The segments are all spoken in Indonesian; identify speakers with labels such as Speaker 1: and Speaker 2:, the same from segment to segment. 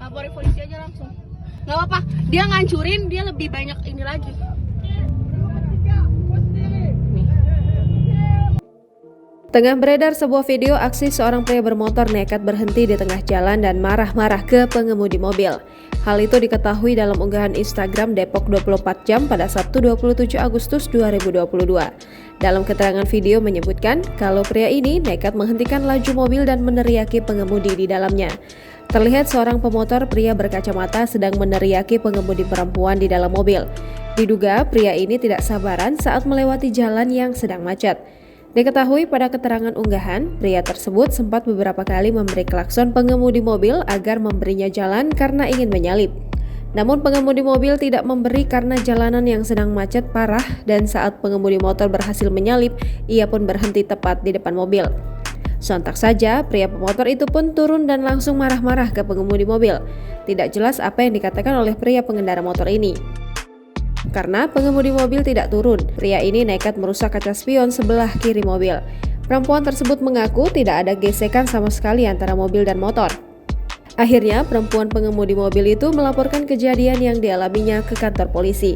Speaker 1: laporin polisi aja langsung. Nggak apa-apa, dia ngancurin, dia lebih banyak ini lagi.
Speaker 2: Tengah beredar sebuah video aksi seorang pria bermotor nekat berhenti di tengah jalan dan marah-marah ke pengemudi mobil. Hal itu diketahui dalam unggahan Instagram Depok 24 Jam pada Sabtu 27 Agustus 2022. Dalam keterangan video menyebutkan kalau pria ini nekat menghentikan laju mobil dan meneriaki pengemudi di dalamnya. Terlihat seorang pemotor pria berkacamata sedang meneriaki pengemudi perempuan di dalam mobil. Diduga pria ini tidak sabaran saat melewati jalan yang sedang macet. Diketahui pada keterangan unggahan, pria tersebut sempat beberapa kali memberi klakson pengemudi mobil agar memberinya jalan karena ingin menyalip. Namun pengemudi mobil tidak memberi karena jalanan yang sedang macet parah dan saat pengemudi motor berhasil menyalip, ia pun berhenti tepat di depan mobil. Sontak saja, pria pemotor itu pun turun dan langsung marah-marah ke pengemudi mobil. Tidak jelas apa yang dikatakan oleh pria pengendara motor ini. Karena pengemudi mobil tidak turun, pria ini nekat merusak kaca spion sebelah kiri mobil. Perempuan tersebut mengaku tidak ada gesekan sama sekali antara mobil dan motor. Akhirnya, perempuan pengemudi mobil itu melaporkan kejadian yang dialaminya ke kantor polisi.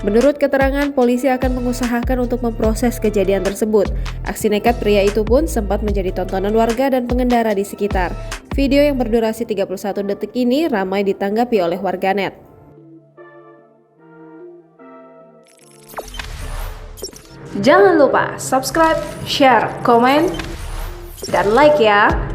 Speaker 2: Menurut keterangan, polisi akan mengusahakan untuk memproses kejadian tersebut. Aksi nekat pria itu pun sempat menjadi tontonan warga dan pengendara di sekitar. Video yang berdurasi 31 detik ini ramai ditanggapi oleh warganet. Jangan lupa subscribe, share, komen, dan like ya!